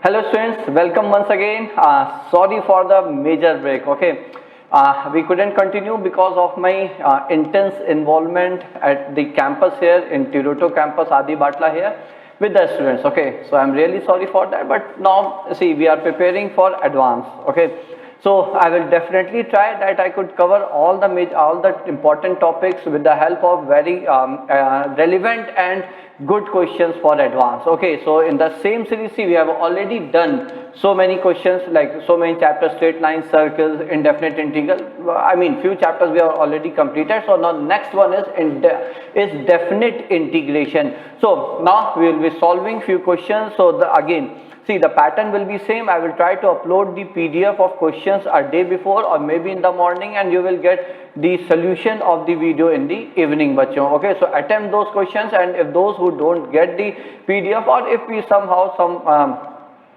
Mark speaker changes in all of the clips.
Speaker 1: Hello students, welcome once again. Sorry for the major break. Okay, we couldn't continue because of my intense involvement at the campus here in Tiruto campus, Adi Batla here with the students. Okay, so I'm really sorry for that. But now see, we are preparing for advance. Okay, so I will definitely try that I could cover all the important topics with the help of very relevant and good questions for advance. Okay, so in the same series we have already done so many questions, like so many chapters, straight lines, circles, indefinite integral. I mean, few chapters we have already completed. So now next one is definite integration. So now we will be solving few questions. So again, see, the pattern will be same. I will try to upload the PDF of questions a day before or maybe in the morning, and you will get the solution of the video in the evening, bachcho. Okay, so attempt those questions, and if those who don't get the PDF, or if we somehow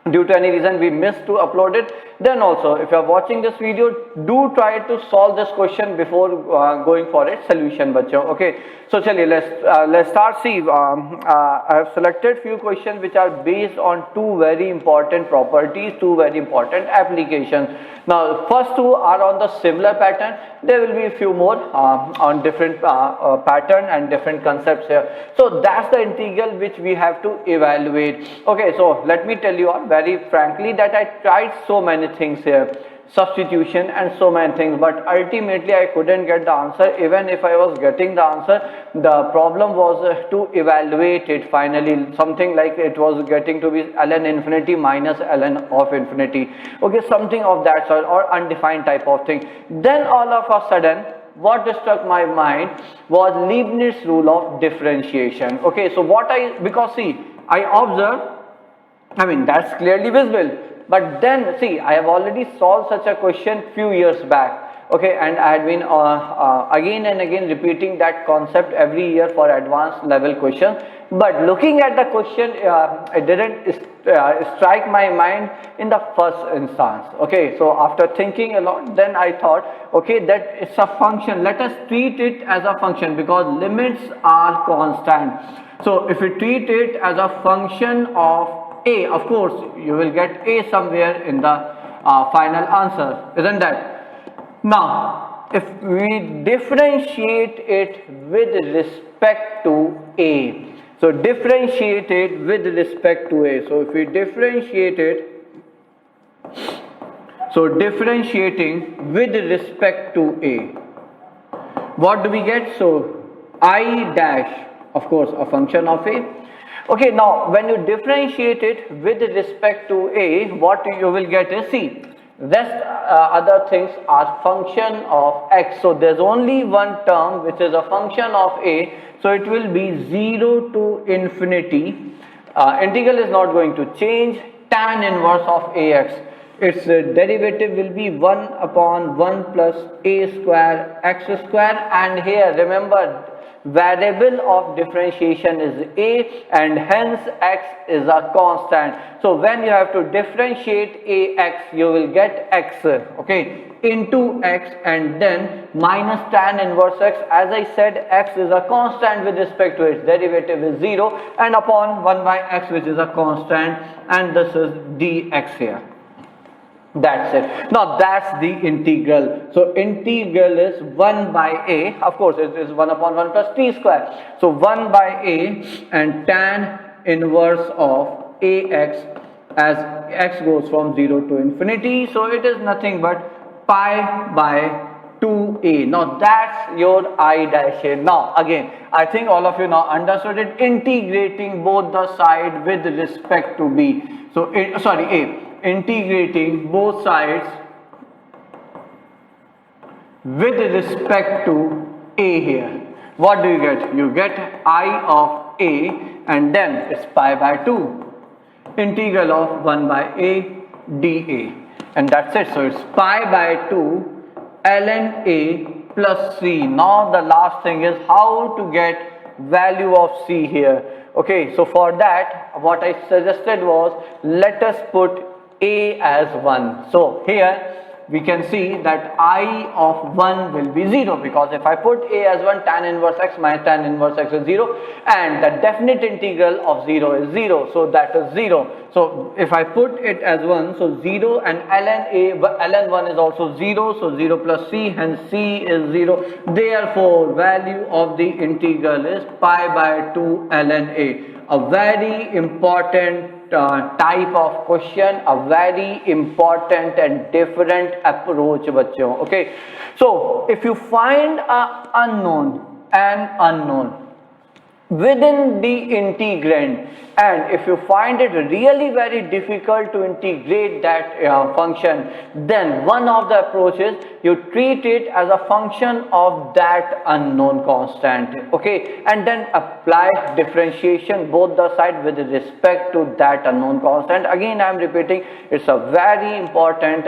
Speaker 1: due to any reason we missed to upload it, then also if you are watching this video, do try to solve this question before going for its solution, bachcho. Okay, so chaliye, let's start. See, I have selected few questions which are based on two very important properties, two very important applications. Now first two are on the similar pattern. There will be a few more on different pattern and different concepts here. So that's the integral which we have to evaluate. Okay, so let me tell you all very frankly that I tried so many things here, substitution and so many things, but ultimately I couldn't get the answer. Even if I was getting the answer, the problem was to evaluate it finally. Something like it was getting to be ln infinity minus ln of infinity. Okay, something of that sort, or undefined type of thing. Then all of a sudden, what struck my mind was Leibniz rule of differentiation. Okay, so because see, I observed, I mean, that's clearly visible. But then see, I have already solved such a question few years back. Okay, and I had been again and again repeating that concept every year for advanced level questions. But looking at the question, it didn't strike my mind in the first instance. Okay, so after thinking a lot, then I thought, okay, that it's a function. Let us treat it as a function because limits are constant. So if we treat it as a function of a, of course you will get a somewhere in the final answer, isn't that? Now if we differentiate it with respect to a, so differentiate it with respect to a, so if we differentiate it, so differentiating with respect to a, what do we get? So I dash, of course a function of a. Okay, now when you differentiate it with respect to a, what you will get is, see, rest other things are function of x. So there's only one term which is a function of a, so it will be 0 to infinity. Integral is not going to change, tan inverse of ax. Its derivative will be 1 upon 1 plus a square x square, and here remember, variable of differentiation is a, and hence x is a constant. So when you have to differentiate ax, you will get x, okay, into x, and then minus tan inverse x. As I said, x is a constant with respect to its derivative is 0, and upon 1 by x, which is a constant, and this is dx here. That's it. Now that's the integral. So integral is 1 by a, of course it is 1 upon 1 plus t square. So 1 by a and tan inverse of ax, as x goes from 0 to infinity. So it is nothing but pi by 2a. Now that's your I dash a. Now again, I think all of you now understood it. Integrating both the side with respect to b. So a. Integrating both sides with respect to a here. What do you get? You get I of a, and then it's pi by 2. Integral of 1 by a dA. And that's it. So it's pi by 2 ln a plus c. Now the last thing is how to get value of c here. Okay, so for that what I suggested was, let us put a as 1. So here we can see that I of 1 will be 0, because if I put a as 1, tan inverse x minus tan inverse x is 0, and the definite integral of 0 is 0, so that is 0. So if I put it as 1, so 0, and ln 1 is also 0, so 0 plus c, hence c is 0. Therefore value of the integral is pi by 2 ln a very important type of question, a very important and different approach बच्चों. Okay, so if you find an unknown within the integrand, and if you find it really very difficult to integrate that function, then one of the approaches, you treat it as a function of that unknown constant, okay, and then apply differentiation both the side with respect to that unknown constant. Again I am repeating, it's a very important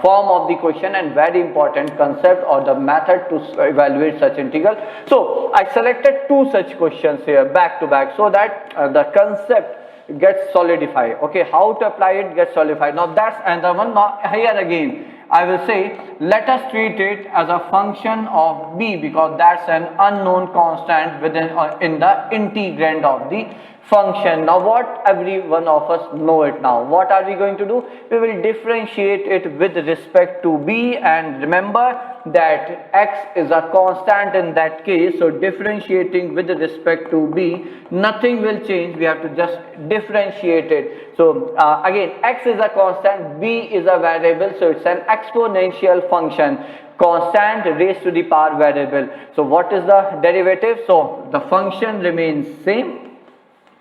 Speaker 1: form of the question and very important concept or the method to evaluate such integral. So I selected two such questions here back to back, so that the concept gets solidified. Okay, how to apply it gets solidified. Now that's another one. Now here again I will say, let us treat it as a function of b, because that's an unknown constant within in the integrand of the function. Now what every one of us know it now. What are we going to do? We will differentiate it with respect to b, and remember that x is a constant in that case, so differentiating with respect to b, nothing will change, we have to just differentiate it. So again, x is a constant, b is a variable, so it's an exponential function, constant raised to the power variable. So what is the derivative? So the function remains same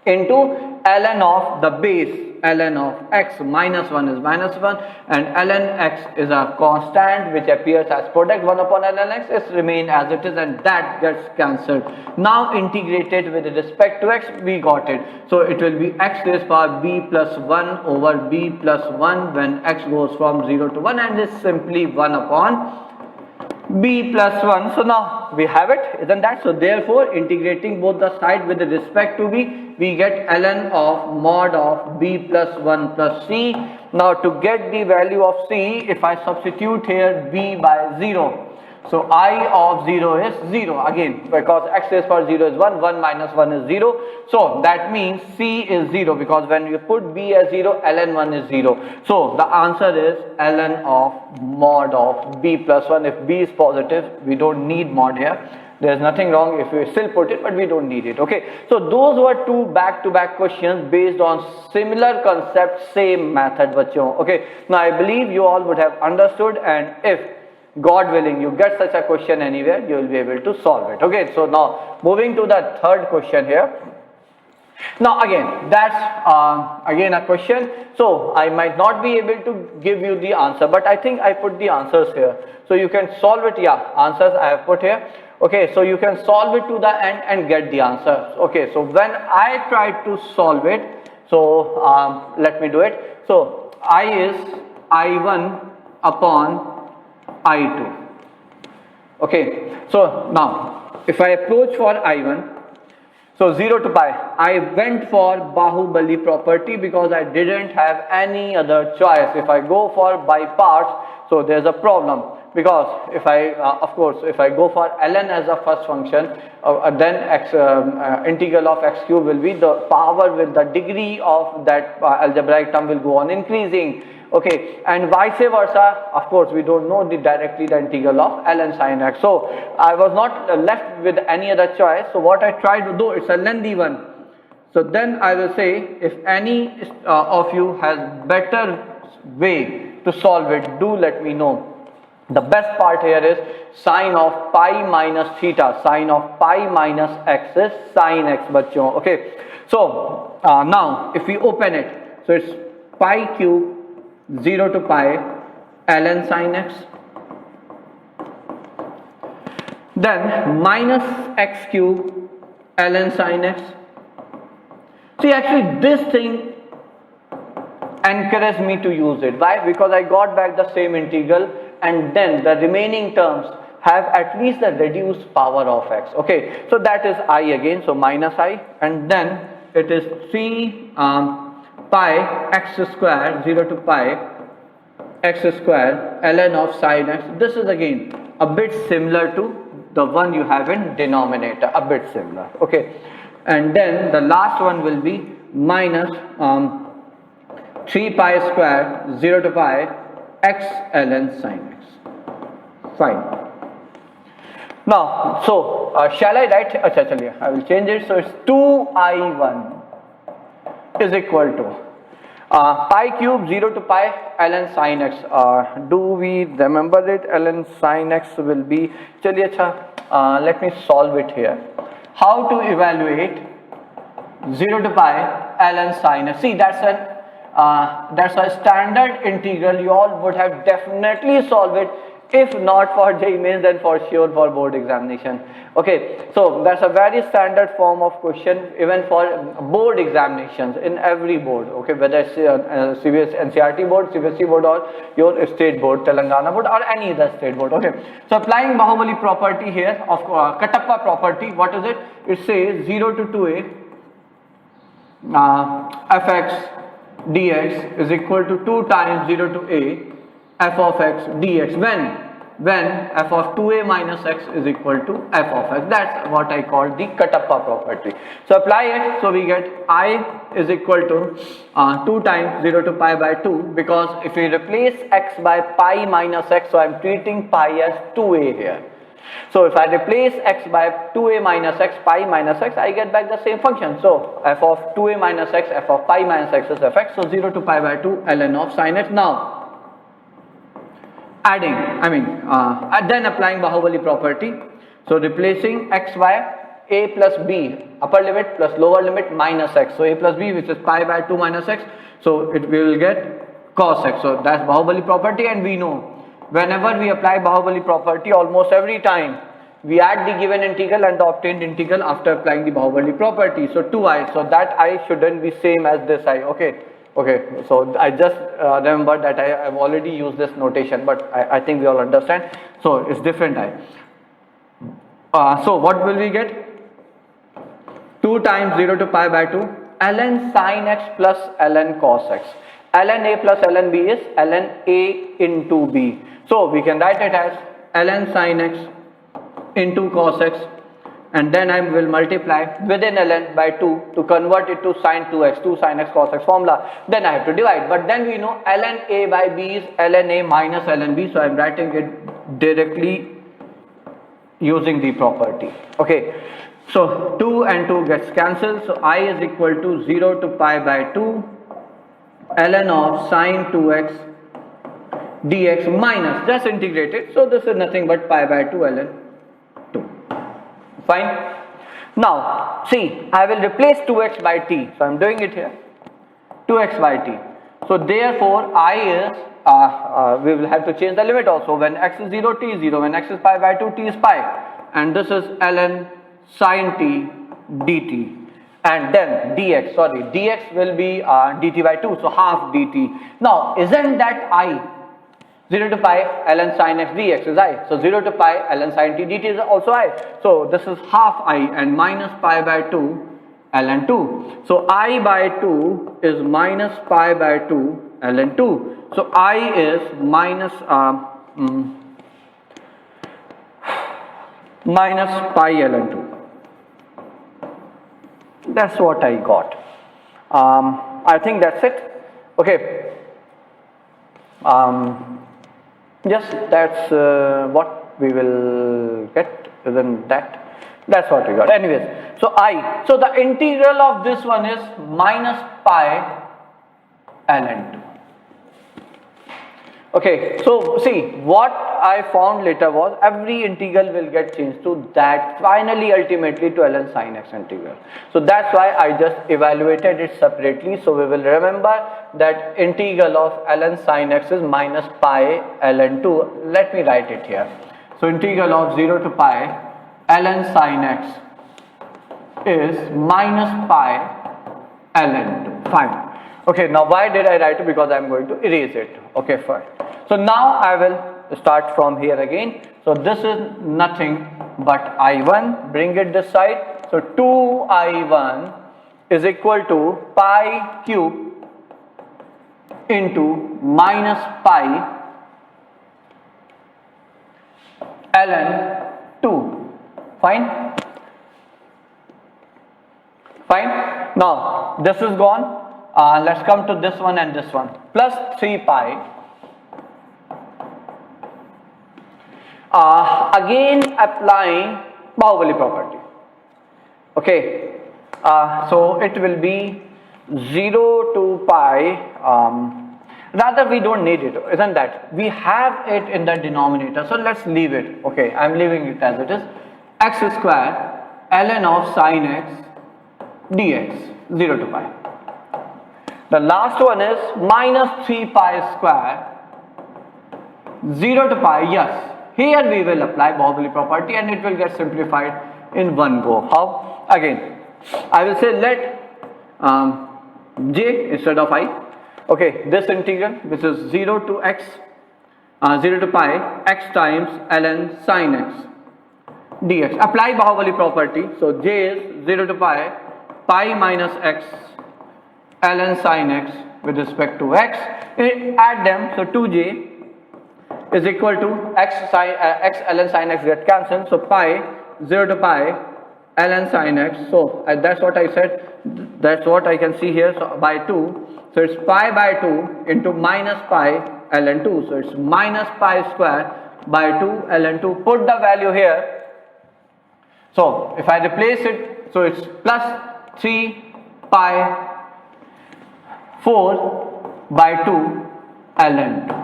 Speaker 1: into ln of the base, ln of x minus 1 is minus 1, and ln x is a constant which appears as product 1 upon ln x, is remain as it is, and that gets cancelled. Now integrated with respect to x, we got it. So it will be x raised power b plus 1 over b plus 1 when x goes from 0 to 1, and is simply 1 upon b plus 1. So now we have it, isn't that? So therefore integrating both the side with respect to b, we get ln of mod of b plus 1 plus c. Now to get the value of c, if I substitute here b by 0, so I of 0 is 0 again, because x raised power 0 is 1, 1 minus 1 is 0, so that means c is 0, because when you put b as 0, ln 1 is 0. So the answer is ln of mod of b plus 1. If b is positive, we don't need mod here. There is nothing wrong if we still put it, but we don't need it. Okay, so those were two back-to-back questions based on similar concept, same method, bachcho. Okay, now I believe you all would have understood, and if God willing you get such a question anywhere, you will be able to solve it. Okay, so now moving to the third question here. Now again, that's again a question, so I might not be able to give you the answer, but I think I put the answers here, so you can solve it. Yeah, answers I have put here. Okay, so you can solve it to the end and get the answer. Okay, so when I try to solve it, so let me do it. So I is I1 upon I2. Okay, so now if I approach for I1, so 0 to pi, I went for Bahubali property because I didn't have any other choice. If I go for by parts, so there's a problem, because if I of course if I go for ln as a first function, then x integral of x cube will be the power with the degree of that algebraic term will go on increasing. Okay, and vice versa, of course we don't know directly the integral of ln sin x. So I was not left with any other choice. So what I try to do, it's a lengthy one. So then I will say, if any of you has better way to solve it, do let me know. The best part here is sine of pi minus theta. Sine of pi minus x is sin x, bachcho. Okay, so now if we open it, so it's pi cube 0 to pi ln sin x, then minus x cube ln sin x. See, actually this thing encouraged me to use it. Why? Because I got back the same integral, and then the remaining terms have at least the reduced power of x. Okay, so that is I again, so minus I, and then it is 3 pi x square 0 to pi x square ln of sin x. This is again a bit similar to the one you have in denominator, a bit similar. Okay, and then the last one will be minus 3 pi square 0 to pi x ln sin x. Fine. Now, so shall I write? Acha, chaliye, I will change it. So it's 2i1 is equal to pi cube 0 to pi ln sin x. Do we remember it? Ln sin x will be, chaliye acha, let me solve it here. How to evaluate 0 to pi ln sin x? See, that's a standard integral. You all would have definitely solved it. If not for JEE Mains, then for sure for board examination. Okay, so that's a very standard form of question even for board examinations in every board. Okay, whether it's CBS NCRT board, CBSE board, or your state board, Telangana board, or any other state board. Okay, so applying Bahubali property here of Katappa property, what is it? It says 0 to 2a fx dx is equal to 2 times 0 to a f of x dx when f of 2a minus x is equal to f of x. That's what I call the Katappa property. So apply it. So we get I is equal to 2 times 0 to pi by 2, because if we replace x by pi minus x, so I am treating pi as 2a here. So if I replace x by 2a minus x, pi minus x, I get back the same function. So f of 2a minus x, f of pi minus x is fx. So 0 to pi by 2 ln of sin x. Now adding, then applying Bahubali property. So replacing x by a plus b, upper limit plus lower limit minus x. So a plus b, which is pi by 2 minus x. So it will get cos x. So that's Bahubali property, and we know whenever we apply Bahubali property, almost every time we add the given integral and the obtained integral after applying the Bahubali property. So 2i, so that I shouldn't be same as this I. Okay, so I just remember that I have already used this notation, but I think we all understand. So it's different I. So what will we get? 2 times 0 to pi by 2 ln sin x plus ln cos x. Ln a plus ln b is ln a into b. So we can write it as ln sin x into cos x, and then I will multiply within ln by 2 to convert it to sin 2x, 2 sin x cos x formula. Then I have to divide, but then we know ln a by b is ln a minus ln b, so I am writing it directly using the property. Okay, so 2 and 2 gets cancelled, so I is equal to 0 to pi by 2 ln of sin 2x dx minus, just integrate it, so this is nothing but pi by 2 ln 2. Fine. Now see, I will replace 2x by t, so I am doing it here, 2x by t. So therefore I is we will have to change the limit also. When x is 0, t is 0. When x is pi by 2, t is pi, and this is ln sin t dt. And then dx, dx will be dt by 2, so half dt. Now isn't that I? 0 to pi ln sin x dx is I. So 0 to pi ln sin t dt is also I. So this is half I, and minus pi by 2 ln 2. So I by 2 is minus pi by 2 ln 2. So I is minus pi ln 2. That's what I got. I think that's it. Okay. Yes, that's what we will get. Isn't that? That's what we got. Anyways, so so the integral of this one is minus pi ln 2. Okay, so see, what I found later was every integral will get changed to that, finally ultimately to ln sin x integral. So that's why I just evaluated it separately. So we will remember that integral of ln sin x is minus pi ln 2. Let me write it here. So integral of 0 to pi ln sin x is minus pi ln 2. Fine. Okay, now why did I write it? Because I am going to erase it. Okay, fine. So now I will start from here again. So this is nothing but I1, bring it this side. So 2I1 is equal to pi cube into minus pi ln 2. Fine. Fine. Now this is gone. Let's come to this one and this one. Plus 3 pi. Again applying Bahubali property. Okay. So it will be 0 to pi. Rather we don't need it, isn't that? We have it in the denominator, so let's leave it. Okay, I'm leaving it as it is. X square ln of sin x dx, 0 to pi. The last one is minus 3 pi square, 0 to pi. Yes, here we will apply Bahubali property and it will get simplified in one go. How? Again, I will say let j instead of I. Okay, this integral, which is 0 to x, 0 to pi x times ln sin x dx. Apply Bahubali property. So j is 0 to pi minus x ln sin x with respect to x. Add them. So 2j is equal to x ln sin x get cancelled. So pi 0 to pi ln sin x. So that's what I said. That's what I can see here. So by 2. So it's pi by 2 into minus pi ln 2. So it's minus pi square by 2 ln 2. Put the value here. So if I replace it, so it's plus 3 pi 4 by 2 ln 2.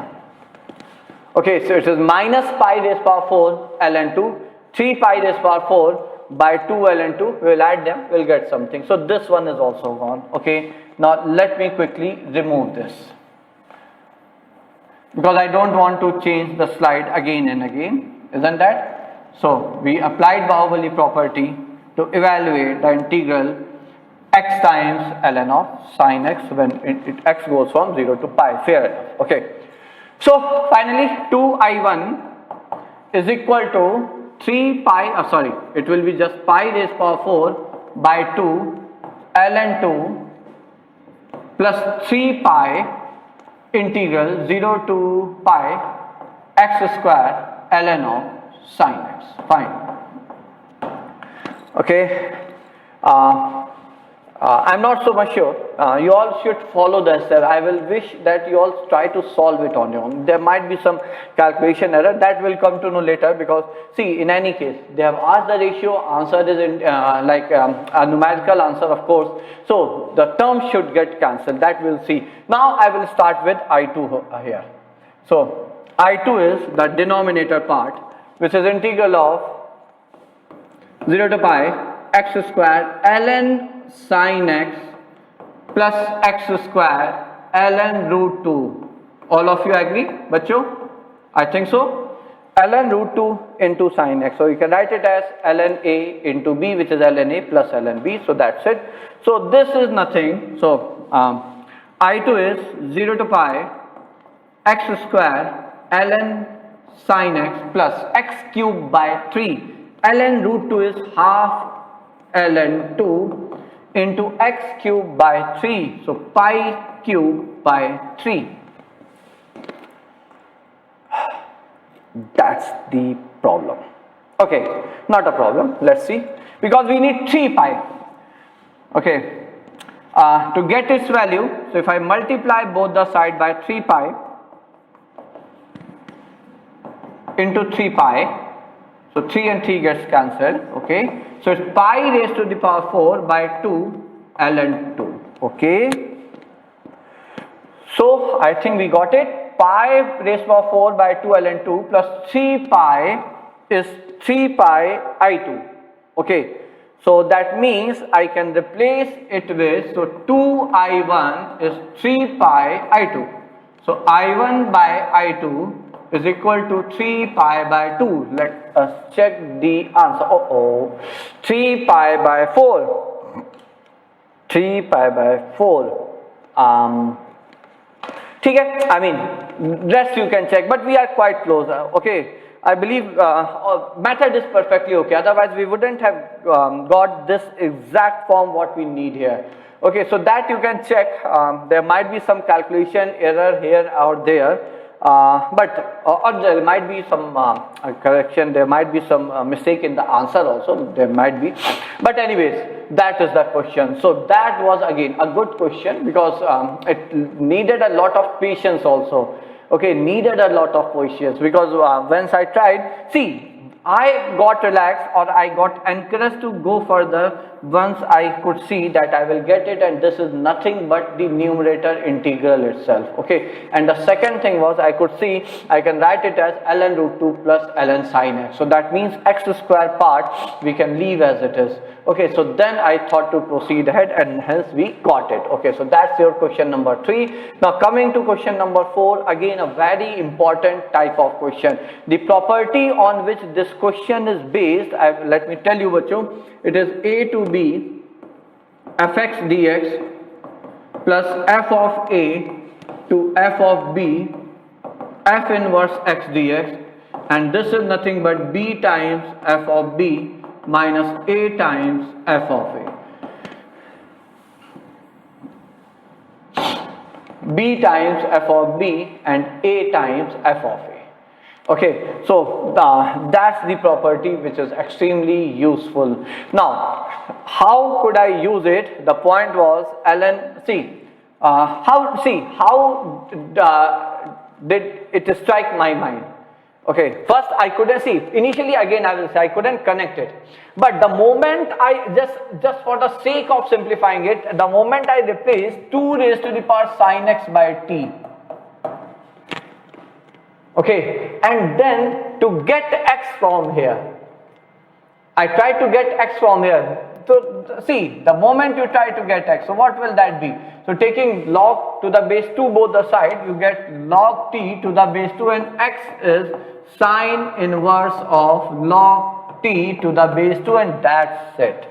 Speaker 1: Okay, so it is minus pi raised power 4 ln 2, 3 pi raised power 4 by 2 ln 2. We will add them, we will get something. So this one is also gone. Okay, now let me quickly remove this, because I don't want to change the slide again and again, isn't that? So we applied Bahubali property to evaluate the integral x times ln of sin x when x goes from 0 to pi. Fair enough. Okay, so finally 2i1 is equal to 3 pi, it will be just pi raised power 4 by 2 ln 2 plus 3 pi integral 0 to pi x square ln of sin x. Fine. Okay. I'm not so much sure. You all should follow the step. I will wish that you all try to solve it on your own. There might be some calculation error that will come to know later, because see, in any case they have asked the ratio, answer is in a numerical answer, of course, so the term should get cancelled. That we'll see. Now I will start with I2 here. So I2 is the denominator part, which is integral of 0 to pi x square ln sin x plus x square ln root 2. All of you agree, bacho? I think so. Ln root 2 into sin x. So you can write it as ln a into b, which is ln a plus ln b. So that's it. So this is nothing. So I2 is 0 to pi x square ln sin x plus x cube by 3. Ln root 2 is half ln 2 into x cube by 3. So pi cube by 3. That's the problem. Okay, not a problem. Let's see. Because we need 3 pi. Okay. To get its value, so if I multiply both the side by 3 pi into 3 pi, so 3 and 3 gets cancelled. Okay, so it's pi raised to the power 4 by 2 ln 2. Okay, so I think we got it. Pi raised to power 4 by 2 ln 2 plus 3 pi is 3 pi I2. Okay, so that means I can replace it with, so 2i1 is 3 pi I2. So I1 by I2 is equal to 3 pi by 2. Let us check the answer. 3 pi by 4. 3 pi by 4. Okay, I mean, rest you can check, but we are quite close. Okay, I believe method is perfectly okay. Otherwise, we wouldn't have got this exact form what we need here. Okay, so that you can check. There might be some calculation error here or there, or there might be some correction, there might be some mistake in the answer also, there might be, but anyways, that is the question. So that was again a good question, because it needed a lot of patience also. Okay, needed a lot of patience, because once I tried, see, I got relaxed, or I got encouraged to go further once I could see that I will get it, and this is nothing but the numerator integral itself. Okay, and the second thing was, I could see I can write it as ln root 2 plus ln sine x. So that means x square part we can leave as it is. Okay, so then I thought to proceed ahead, and hence we got it. Okay, so that's your question number 3. Now coming to question number 4, again a very important type of question. The property on which this question is based, let me tell you what you, it is a to b fx dx plus f of a to f of b f inverse x dx, and this is nothing but b times f of b minus a times f of a. B times f of b and a times f of a. Okay, so that's the property which is extremely useful. Now, how could I use it? The point was ln, how did it strike my mind? Okay, first I couldn't see, initially again I will say I couldn't connect it, but the moment I just for the sake of simplifying it, the moment I replaced 2 raised to the power sine x by t, okay, and then to get x from here, I tried to get x from here. So see, the moment you try to get x, so what will that be? So taking log to the base 2 both the side, you get log t to the base 2, and x is sine inverse of log t to the base 2, and that's it.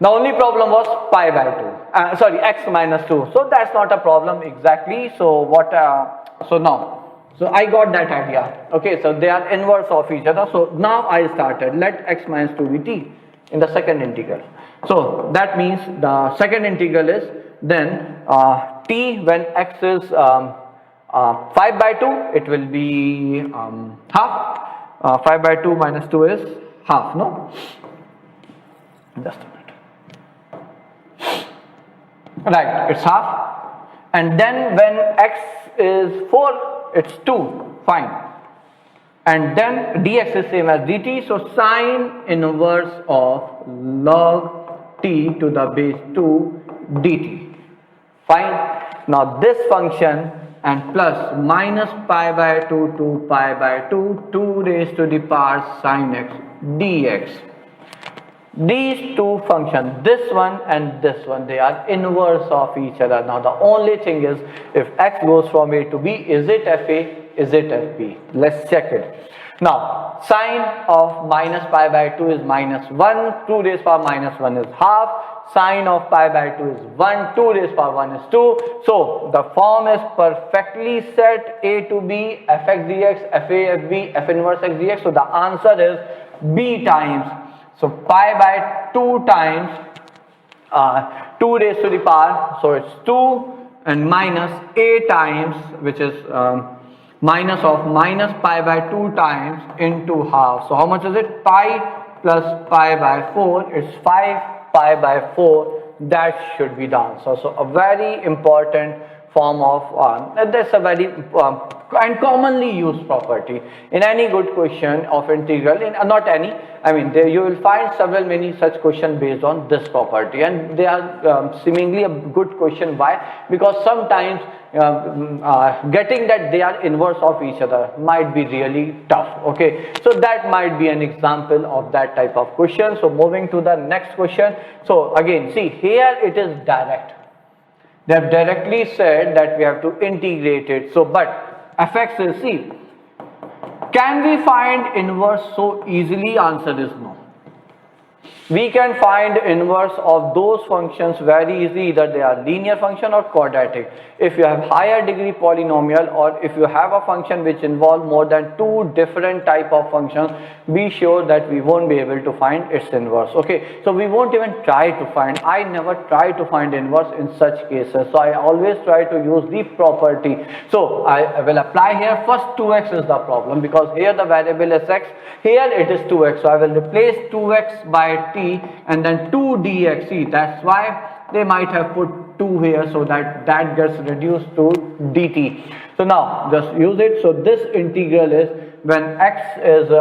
Speaker 1: The only problem was pi by 2, x minus 2. So that's not a problem exactly. So so I got that idea. Okay, so they are inverse of each other. So now I started, let x minus 2 be t in the second integral. So that means the second integral is then t when x is 5 by 2, it will be half. 5 by 2 minus 2 is half, no? Just a minute. Right, it's half. And then when x is 4, it's 2, fine. And then dx is same as dt, so sine inverse of log t to the base 2 dt, fine. Now this function and plus minus pi by 2 to pi by 2, 2 raised to the power sine x dx. These two functions, this one and this one, they are inverse of each other. Now the only thing is, if x goes from a to b, is it fa? Is it fb? Let's check it. Now sine of minus pi by 2 is minus 1, 2 raised power minus 1 is half, sine of pi by 2 is 1, 2 raised power 1 is 2. So the form is perfectly set, a to b, fx dx, fa fb, f inverse x dx. So the answer is b times, so pi by 2 times 2 raised to the power, so it's 2, and minus a times, which is minus of minus pi by 2 times into half. So how much is it? Pi plus pi by 4, it's 5 pi by 4. That should be the answer. So a very important form of that's a very and commonly used property in any good question of integral, in not any, I mean there you will find many such questions based on this property, and they are seemingly a good question. Why? Because sometimes getting that they are inverse of each other might be really tough. Okay, so that might be an example of that type of question. So moving to the next question. So again, see here it is direct. They have directly said that we have to integrate it. So but fx is, see, can we find inverse so easily? Answer is no. We can find inverse of those functions very easily, either they are linear function or quadratic. If you have higher degree polynomial, or if you have a function which involve more than two different type of functions, be sure that we won't be able to find its inverse. Okay, so we won't even try to find. I never try to find inverse in such cases, so I always try to use the property. So I will apply here. First 2x is the problem, because here the variable is x, here it is 2x, so I will replace 2x by t and then 2 dxe. That's why they might have put 2 here, so that gets reduced to dt. So now just use it. So this integral is when x is 2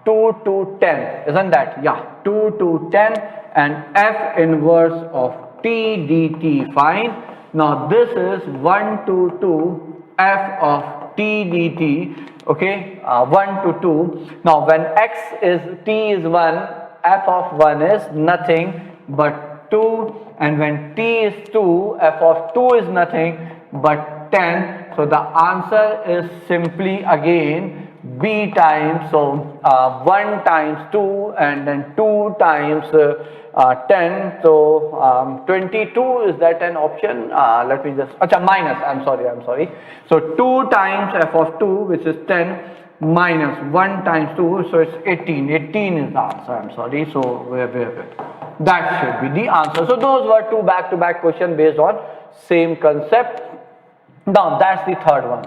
Speaker 1: to 10, isn't that? Yeah, 2 to 10, and f inverse of t dt. Fine. Now this is 1 to 2 f of t dt. Okay, 1 to 2. Now when x is t is 1, f of 1 is nothing but 2, and when t is 2, f of 2 is nothing but 10. So the answer is simply again b times, so 1 times 2 and then 2 times 10. So 22, is that an option? Let me just, minus, I'm sorry. So 2 times f of 2, which is 10, minus 1 times 2, so it's 18. 18 is the answer, I'm sorry. So where? That should be the answer. So those were two back-to-back questions based on same concept. Now that's the third one.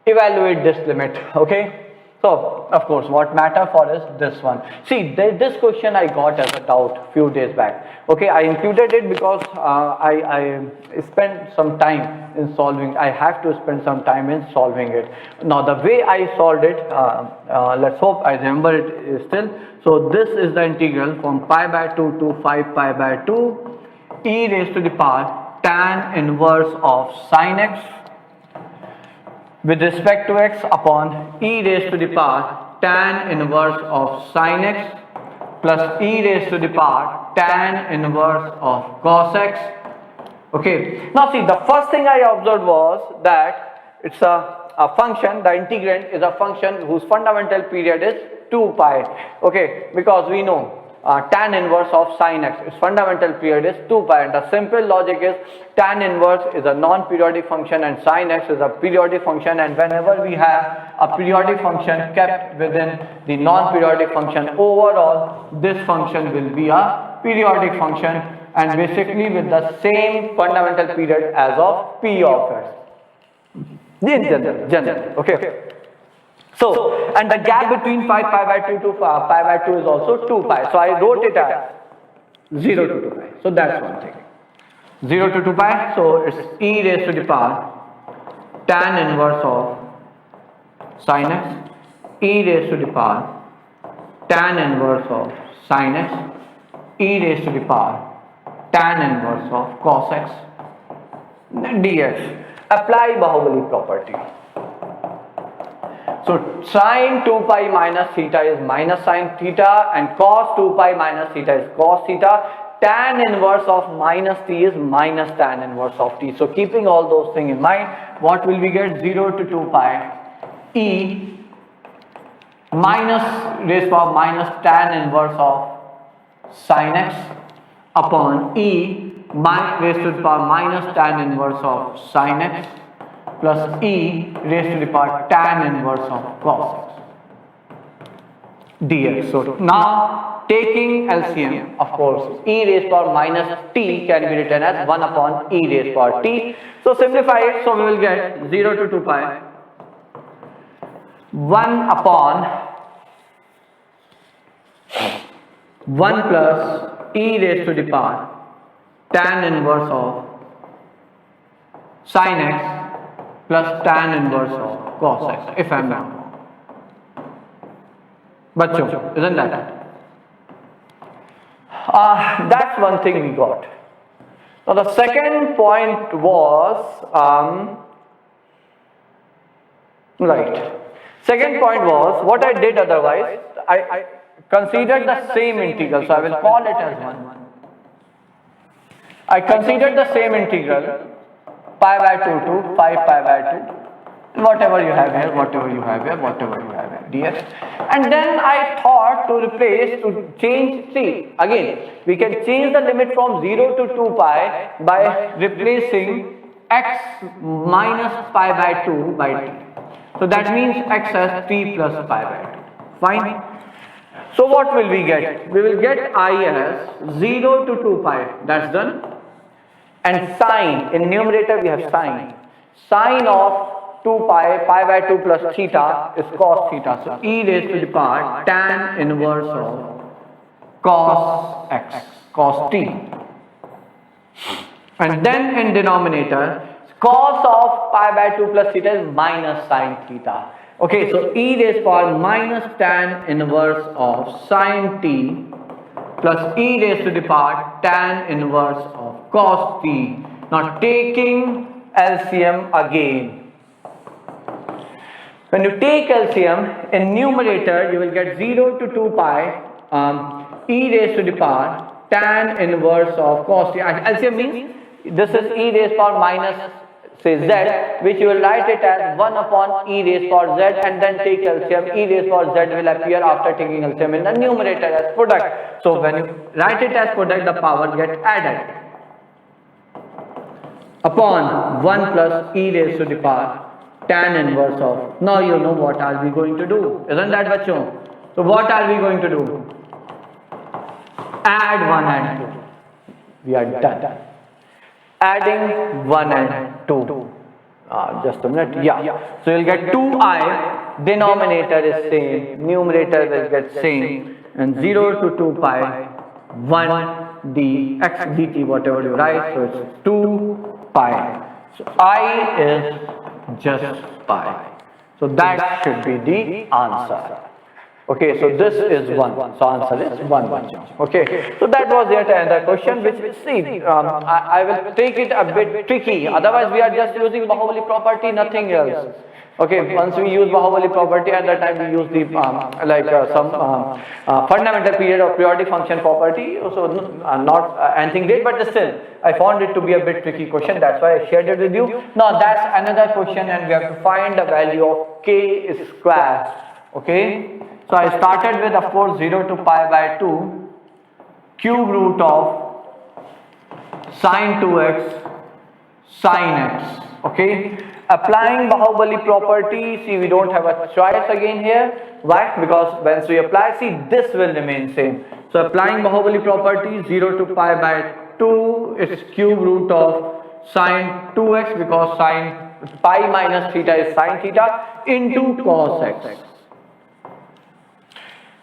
Speaker 1: Evaluate this limit. Okay, so of course what matter for is this one. See, this question I got as a doubt few days back. Okay, I included it because I spent some time in solving. I have to spend some time in solving it. Now the way I solved it, let's hope I remember it still. So this is the integral from pi by 2 to 5 pi by 2 e raised to the power tan inverse of sin x with respect to x upon e raised to the power tan inverse of sin x plus e raised to the power tan inverse of cos x. Okay, now see, the first thing I observed was that it's a function, the integrand is a function whose fundamental period is 2 pi. Okay, because we know tan inverse of sin x, its fundamental period is 2 pi, and the simple logic is tan inverse is a non-periodic function and sin x is a periodic function, and whenever we have a periodic function kept within the non-periodic function, overall this function will be a periodic function, and basically with the same fundamental period as of p of x in general. Okay. So, and the gap between 5 pi by 2 to pi by 2 is also 2 pi. So I wrote it as 0 to 2 pi. So that's one thing. 0 to 2 pi. So it's e raised to the power tan inverse of sin x, e raised to the power tan inverse of sin x, e raised to the power tan inverse of cos x dx. Apply Bahubali property. So sin 2 pi minus theta is minus sin theta, and cos 2 pi minus theta is cos theta. Tan inverse of minus t is minus tan inverse of t. So keeping all those things in mind, what will we get? 0 to 2 pi e minus raised to power minus tan inverse of sin x upon e raised to the power minus tan inverse of sin x plus e raised to the power tan inverse of cos x dx. So now taking LCM, of course, e raised to power minus t can be written as 1 upon e raised to power t. So simplify it, so we will get 0 to 2 pi 1 upon 1 plus e raised to the power tan inverse of sin x plus tan inverse of cos x, if I am not wrong. Bachcho, isn't that? That's one thing we got. Now the second point was, right. Second point was, what I did otherwise, I considered the same integral, so I will call it as 1. I considered the same integral pi by 2 to 5 pi by whatever you have here, whatever you have here, whatever you have here, dx. And then I thought to change, see, again, we can change the limit from 0 to 2 pi by replacing x minus pi by 2 by t. So that means x as t plus pi by 2. Fine. So what will we get? We will get I as 0 to 2 pi. That's done. And sine, in numerator we have sine. Sine of 2 pi, pi by 2 plus theta is cos theta. So e raised to the power tan inverse of cos x, cos t. And then in denominator, cos of pi by 2 plus theta is minus sine theta. Okay, so e raised to power minus tan inverse of sine t plus e raised to the power tan inverse of cos t. Now taking LCM again. When you take LCM, in numerator you will get 0 to 2 pi e raised to the power tan inverse of cos t. LCM means this is e raised to power minus say z, which you will write it as 1 upon e raised to power z, and then take LCM. E raised to power z will appear after taking LCM in the numerator as product. So when you write it as product, the power gets added upon 1 plus e raised to the power tan inverse of. Now you know what are we going to do, isn't that bachcho? So what are we going to do? Add 1 and 2. We are done. Adding 1 and 2. Just a minute. Yeah. So you'll get 2i, denominator is same, numerator will get same, and 0 to 2 pi 1 dx dt, whatever you write. So it's 2 pi. So I is just pi. So that should be the answer. Okay, so this is 1. So answer is 1. Okay, so that was yet another question which, see, I will take it a bit tricky. Otherwise, we are just using Bahubali property, nothing else. Okay, once we use Bahubali property, at that time we use the fundamental period of periodic function property. So not anything great, but still I found it to be a bit tricky question. That's why I shared it with you. Now that's another question, and we have to find the value of k square. Okay. So I started with, of course, 0 to pi by 2 cube root of sine 2x sine x. Okay, applying Bahubali property, see, we don't have a choice again here. Why? Because once we apply, see, this will remain same. So applying Bahubali property, 0 to pi by 2 is cube root of sine 2x, because sine pi minus theta is sine theta, into cos x.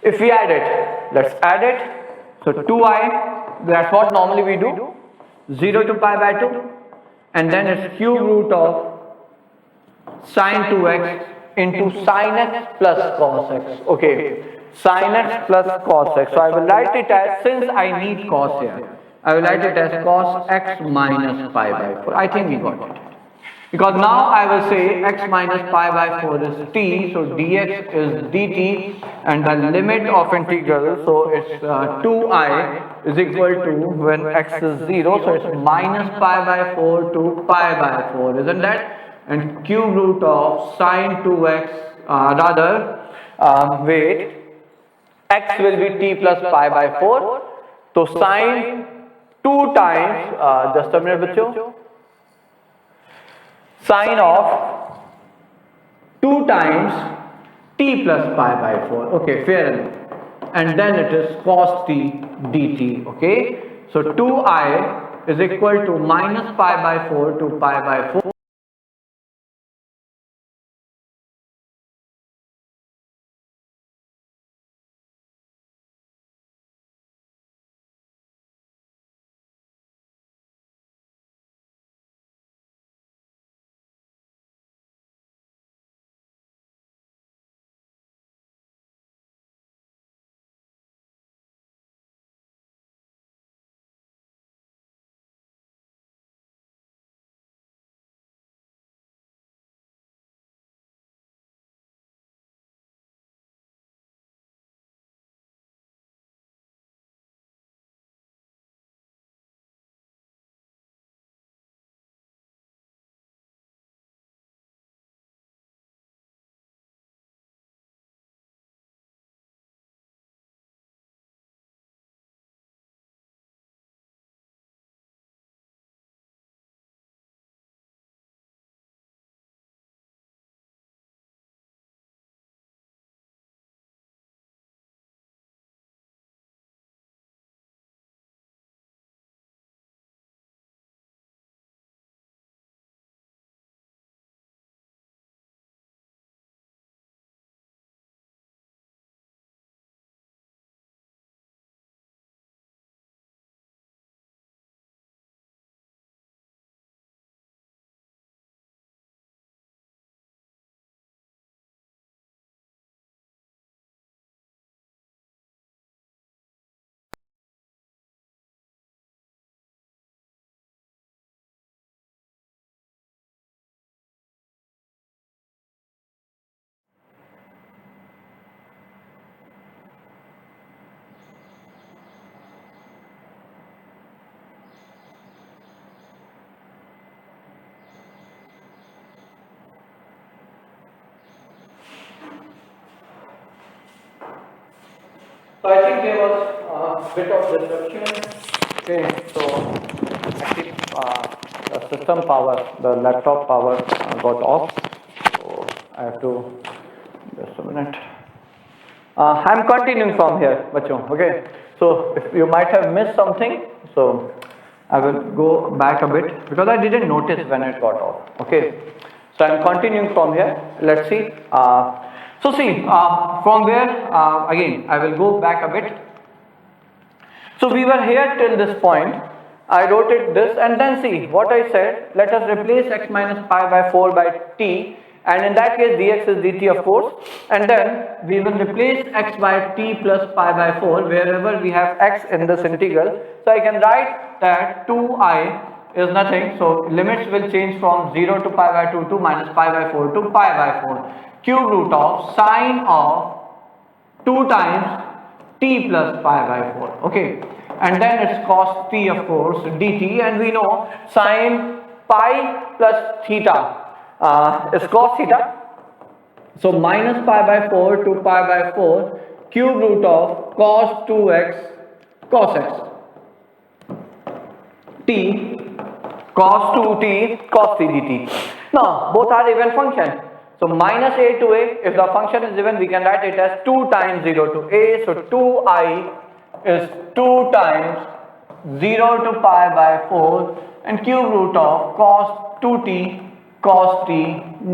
Speaker 1: If we add it, let's add it. So 2i, that's what normally we do, 0 to pi by 2, and then it's cube root of sine 2x into sine x plus cos x. Okay, sine x plus cos x. So I will write it as, since I need cos here, I will write it as cos x minus pi by 4. I think we got it. Because now I will say x minus pi by 4 is t, so dx is dt, and the limit of integral, so it's 2i is equal to, when x is 0, so it's minus pi by 4 to pi by 4, isn't that? And cube root of sine 2x, wait, x will be t plus pi by 4, so sine 2 times, just a minute bachcho, sine of 2 times t plus pi by 4. Okay, fair enough. And then it is cos t dt. Okay, so 2i is equal to minus pi by 4 to pi by 4. sorry there was a bit of disruption. Okay, so actually the system power, the laptop power got off, so I have to, just a minute. I'm continuing from here, bachon. Okay, so if you might have missed something, so I will go back a bit because I didn't notice when it got off. Okay, so I'm continuing from here. Let's see. So see, from where again I will go back a bit. So we were here till this point. I wrote it this, and then see what I said. Let us replace x minus pi by 4 by t, and in that case dx is dt, of course, and then we will replace x by t plus pi by 4 wherever we have x in this integral. So I can write that 2I is nothing, so limits will change from 0 to pi by 2 to minus pi by 4 to pi by 4 cube root of sine of 2 times t plus pi by 4. Okay, and then it's cos t, of course, dt, and we know sine pi plus theta is cos theta, so minus pi by 4 to pi by 4 cube root of cos 2x cos x t cos 2t cos t dt. Now both are even function, so minus a to a, if the function is given we can write it as 2 times 0 to a, so 2I is 2 times 0 to pi by 4 and cube root of cos 2t cos t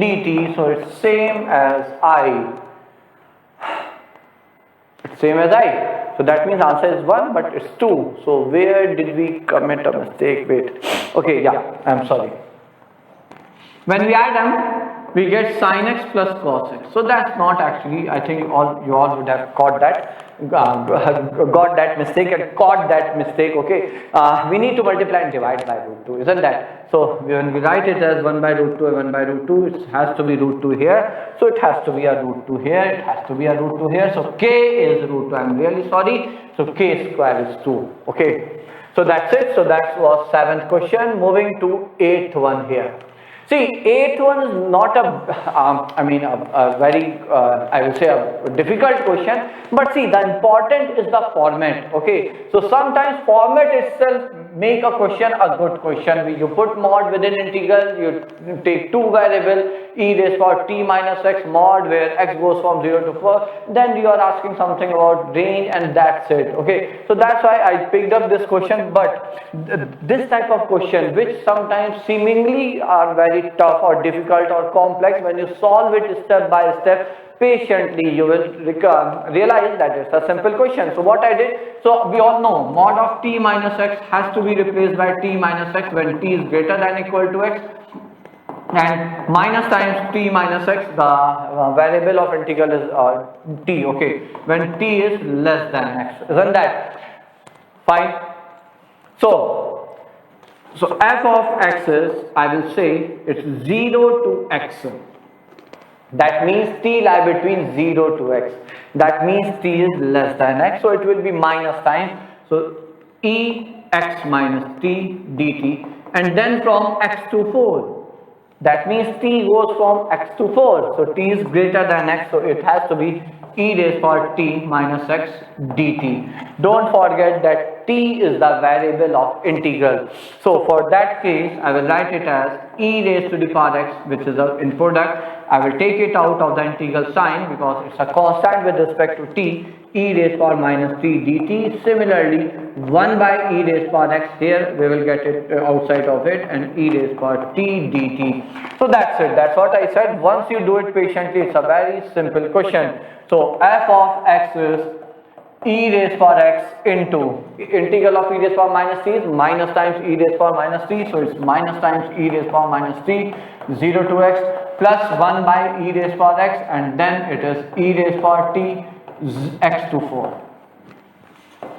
Speaker 1: dt, so it's same as I. It's same as I. So that means answer is 1, but it's 2. So where did we commit a mistake? Wait. Okay, yeah, I'm sorry. When we add them, we get sin x plus cos x. So that's not actually, I think you all would have caught that. Got that mistake and caught that mistake. Okay, we need to multiply and divide by root 2, isn't that? So when we write it as 1 by root 2 and 1 by root 2, it has to be root 2 here, so it has to be a root 2 here, it has to be a root 2 here, so k is root 2. I'm really sorry, so k square is 2. Okay, so that's it. So that was 7th question. Moving to 8th one here. See, 8th one is not a very, I will say a difficult question, but see, the important is the format. Okay, so sometimes format itself make a question a good question. You put mod within integral, you take two variable e raised power t minus x mod where x goes from 0 to 4, then you are asking something about range, and that's it. Okay, so that's why I picked up this question. But this type of question, which sometimes seemingly are very tough or difficult or complex, when you solve it step by step patiently, you will realize that it's a simple question. So what I did, so we all know mod of t minus x has to be replaced by t minus x when t is greater than or equal to x, and minus times t minus x, the variable of integral is t. Okay, when t is less than x, isn't that fine? So f of x is, I will say, it's 0 to x. That means t lie between 0 to x. That means t is less than x. So it will be minus times. So e x minus t dt, and then from x to 4. That means t goes from x to 4. So t is greater than x. So it has to be e raised power t minus x dt. Don't forget that t is the variable of integral. So for that case, I will write it as e raised to the power x, which is in product. I will take it out of the integral sign because it's a constant with respect to t. E raised power minus t dt. Similarly, 1 by e raised power x, here we will get it outside of it, and e raised power t dt. So that's it. That's what I said. Once you do it patiently, it's a very simple question. So f of x is e raised power x into integral of e raised power minus t is minus times e raised power minus t, so it's minus times e raised power minus t 0 to x plus 1 by e raised power x, and then it is e raised power t x to 4.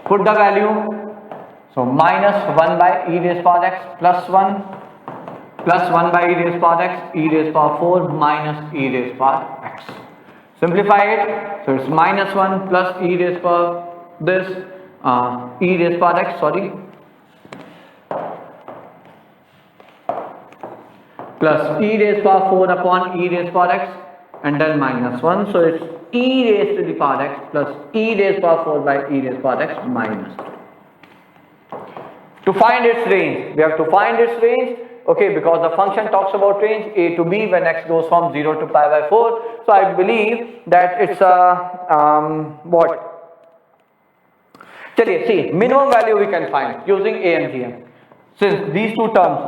Speaker 1: Put the value, so minus 1 by e raised power x plus 1 by e raised power x, e raised power 4 minus e raised power x. Simplify it, so it's minus 1 plus e raised power this e raised power x, sorry, plus e raised power 4 upon e raised power x and then minus 1. So it's e raised to the power x plus e raised power 4 by e raised power x minus 2. To find its range, we have to find its range, okay, because the function talks about range a to b when x goes from 0 to pi by 4. So I believe that it's a what? Chaliye, see, minimum value we can find using AMGM. Since these two terms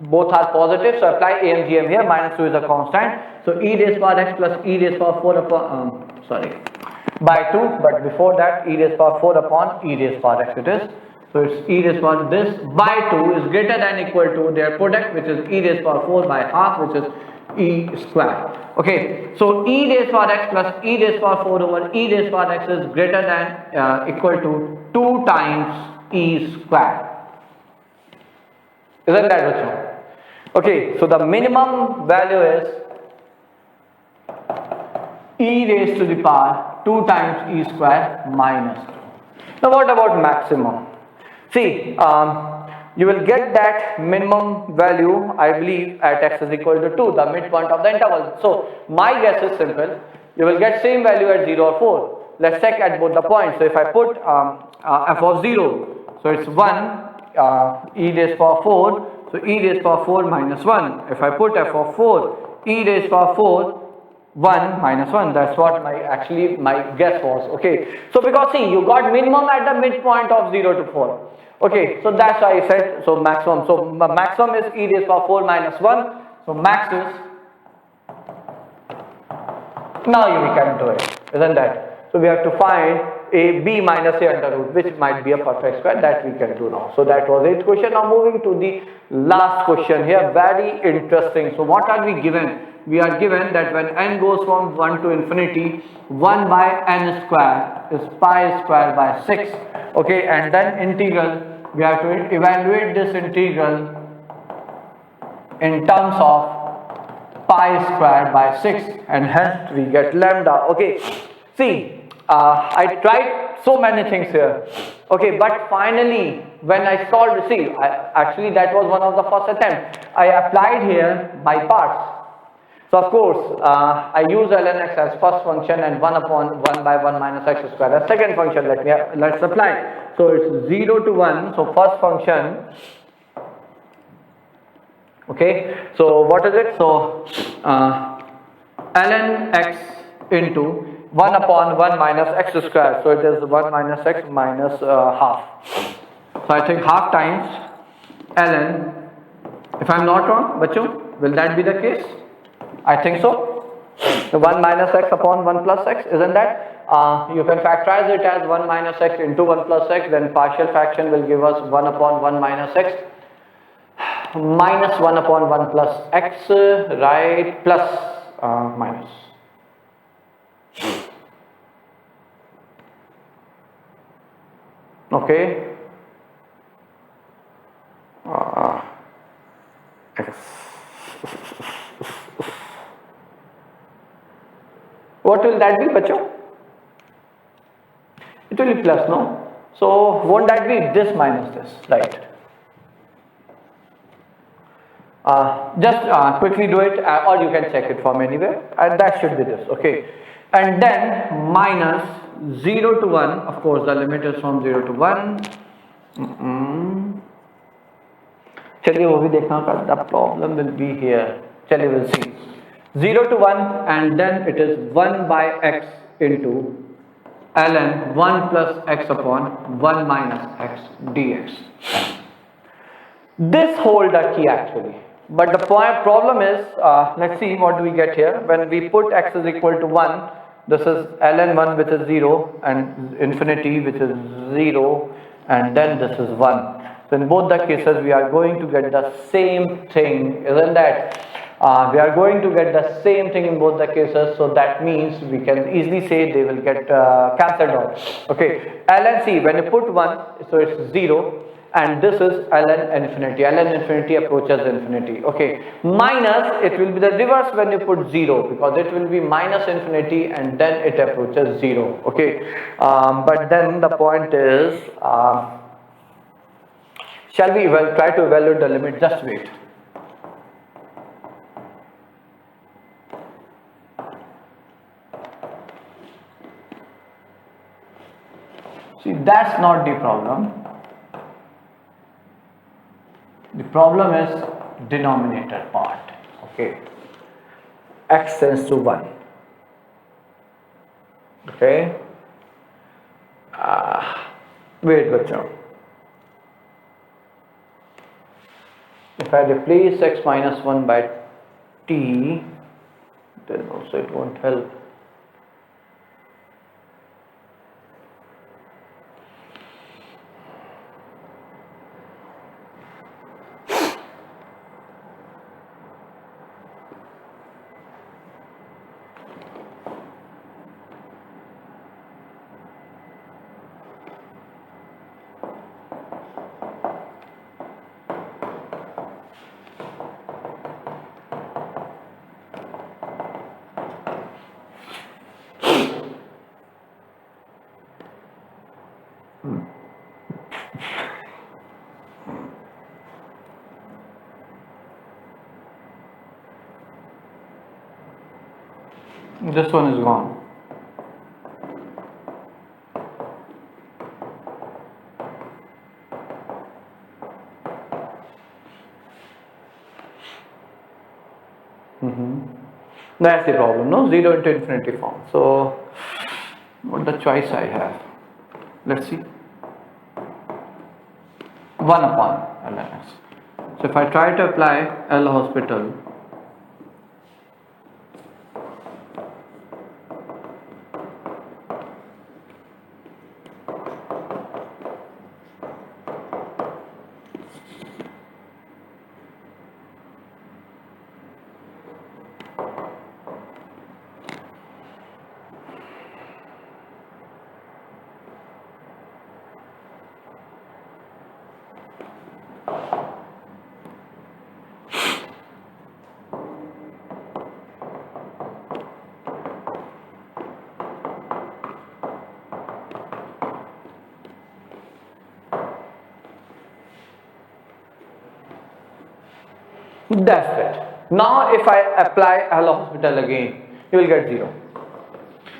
Speaker 1: both are positive, so apply AMGM here. Minus 2 is a constant, so e raised power x plus e raised power 4 upon by 2, but before that e raised power 4 upon e raised power x it is. So it's e raised power this by 2 is greater than equal to their product, which is e raised power 4 by half, which is e square. Okay, so e raised power x plus e raised power 4 over e raised power x is greater than equal to 2 times e square. Isn't that what you? Okay, so the minimum value is e raised to the power 2 times e square minus 2. Now what about maximum? See, you will get that minimum value, I believe, at x is equal to 2, the midpoint of the interval. So my guess is simple. You will get same value at 0 or 4. Let's check at both the points. So if I put f of 0, so it's 1 e raised power 4. So e raised power 4 minus 1. If I put f of 4, e raised power 4, 1 minus 1. That's what my guess was. Okay. So because see, you got minimum at the midpoint of 0 to 4. Okay. So that's why I said so maximum. So maximum is e raised power 4 minus 1. So max is, now we can do it, isn't that? So we have to find a b minus a under root, which might be a perfect square, that we can do now. So that was 8th question. Now moving to the last question here, very interesting. So what are we given? We are given that when n goes from 1 to infinity, 1 by n square is pi square by 6. Okay, and then integral, we have to evaluate this integral in terms of pi square by 6, and hence we get lambda. Okay, see, I tried so many things here, okay, but finally when I solved, see, actually that was one of the first attempts. I applied here by parts. So of course I use ln x as first function and 1 upon 1 by 1 minus x square as second function. Let's apply. So it's 0 to 1, so first function. Okay, so what is it? So ln x into 1 upon 1 minus x square. So it is 1 minus x minus half. So I think half times ln, if I am not wrong, bacho, will that be the case? I think so. So 1 minus x upon 1 plus x, isn't that? You can factorize it as 1 minus x into 1 plus x, then partial fraction will give us 1 upon 1 minus x minus 1 upon 1 plus x, right, plus minus. Okay, x. What will that be, bacho? It will be plus, no? So won't that be this minus this, right? Just quickly do it, or you can check it from anywhere, and that should be this. Okay, and then minus 0 to 1. Of course the limit is from 0 to 1. Chaliye wo bhi dekhna ka, the problem will be here. Chaliye, we'll see. 0 to 1, and then it is 1 by x into ln 1 plus x upon 1 minus x dx. This holds the key actually, but the problem is, let's see what do we get here. When we put x is equal to 1, this is ln 1 which is 0 and infinity which is 0, and then this is 1. So in both the cases we are going to get the same thing, isn't that? We are going to get the same thing in both the cases, so that means we can easily say they will get cancelled out. Okay, ln, see, when you put 1, so it's 0, and this is ln infinity. Ln infinity approaches infinity. Okay, minus, it will be the reverse when you put 0, because it will be minus infinity and then it approaches 0. Okay, but then the point is, shall we try to evaluate the limit? Just wait. See, that's not the problem. The problem is denominator part. Okay, x tends to 1. Okay, wait, bachcho. If I replace x minus 1 by t, then also it won't help. This one is gone. That's the problem, no? 0 into infinity form. So, what the choice I have? Let's see. 1 upon ln. So, if I try to apply L'Hospital, that's it. Now if I apply L'Hospital again, you will get 0.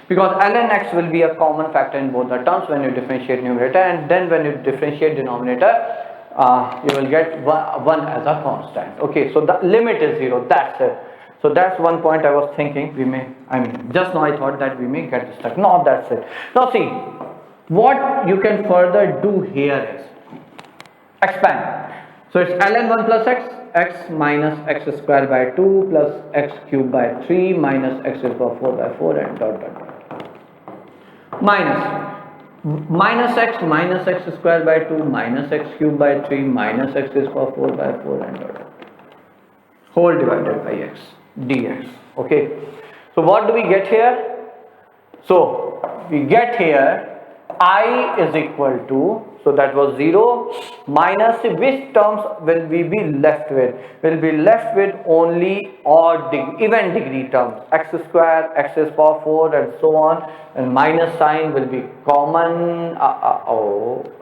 Speaker 1: Because ln x will be a common factor in both the terms when you differentiate numerator, and then when you differentiate denominator, you will get 1 as a constant. Okay, so the limit is 0, that's it. So that's one point I was thinking we may, just now I thought that we may get stuck. No, that's it. Now see, what you can further do here is expand. So it's ln 1 plus x minus x square by 2 plus x cube by 3 minus x to the power 4 by 4 and dot dot dot. Minus x square by 2 minus x cube by 3 minus x to the power 4 by 4 and dot dot. Whole divided by x dx. Okay. So what do we get here? So we get here I is equal to, so that was 0, minus which terms will we be left with? We'll be left with only odd even degree terms, x square, x to the power 4 and so on, and minus sign will be common,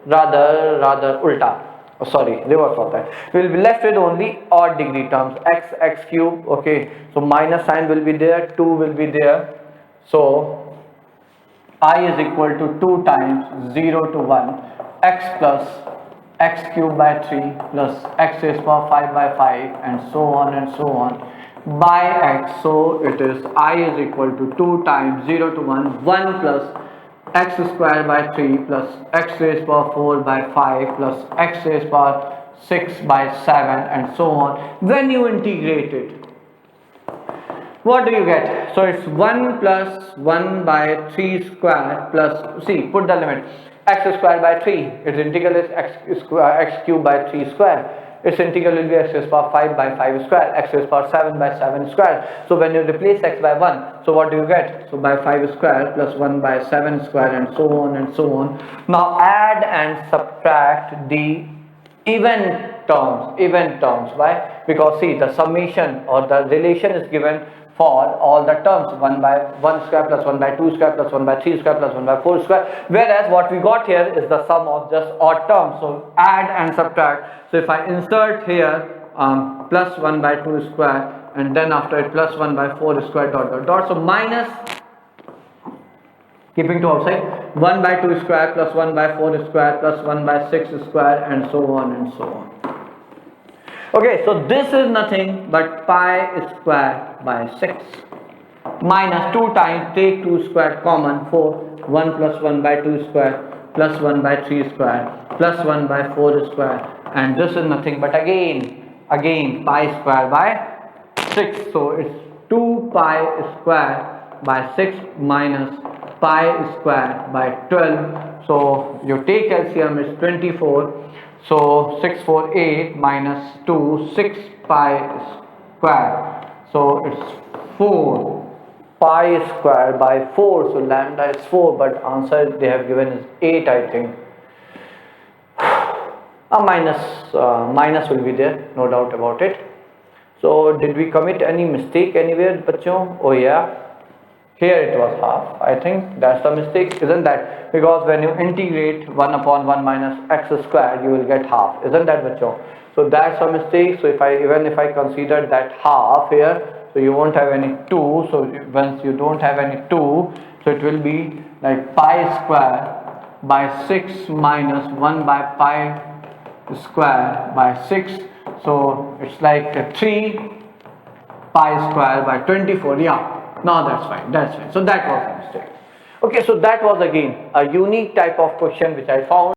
Speaker 1: rather ulta. Oh, sorry, reverse of that. We will be left with only odd degree terms, x cube. Okay, so minus sign will be there, 2 will be there. So I is equal to 2 times 0 to 1 x plus x cube by 3 plus x to the power 5 by 5 and so on by x. So it is I is equal to 2 times 0 to 1 plus x square by 3 plus x to the power 4 by 5 plus x to the power 6 by 7 and so on. When you integrate it, what do you get? So it's 1 plus 1 by 3 square plus, see, put the limit, x square by 3, its integral is x cube by 3 square, its integral will be x to the power 5 by 5 square, x to the power 7 by 7 square. So when you replace x by 1, so what do you get? So by 5 square plus 1 by 7 square and so on. Now add and subtract the even terms. Why? Because see, the summation or the relation is given for all the terms, 1 by 1 square plus 1 by 2 square plus 1 by 3 square plus 1 by 4 square, whereas what we got here is the sum of just odd terms. So add and subtract. So if I insert here plus 1 by 2 square and then after it plus 1 by 4 square dot dot dot, so minus keeping 2 outside, 1 by 2 square plus 1 by 4 square plus 1 by 6 square, and so on and so on. Okay, so this is nothing but pi square by 6 minus 2 times, take 2 square common, 4, 1 plus 1 by 2 square plus 1 by 3 square plus 1 by 4 square, and this is nothing but again pi square by 6. So it's 2 pi square by 6 minus pi square by 12. So you take LCM is 24. So 6 4 8 minus 2 6 pi square. So it's 4 pi square by 4. So lambda is 4, but answer they have given is 8, I think. A minus will be there, no doubt about it. So did we commit any mistake anywhere, bachcho? Oh yeah, here it was half. I think that's the mistake, isn't that? Because when you integrate 1 upon 1 minus x squared, you will get half, isn't that, bachcho? So that's a mistake. So even if I consider that half here, so you won't have any 2. So once you don't have any 2, so it will be like pi square by 6 minus 1 by pi square by 6. So it's like 3 pi square by 24. Yeah, no, that's fine. So that was a mistake. Okay, so that was again a unique type of question which I found.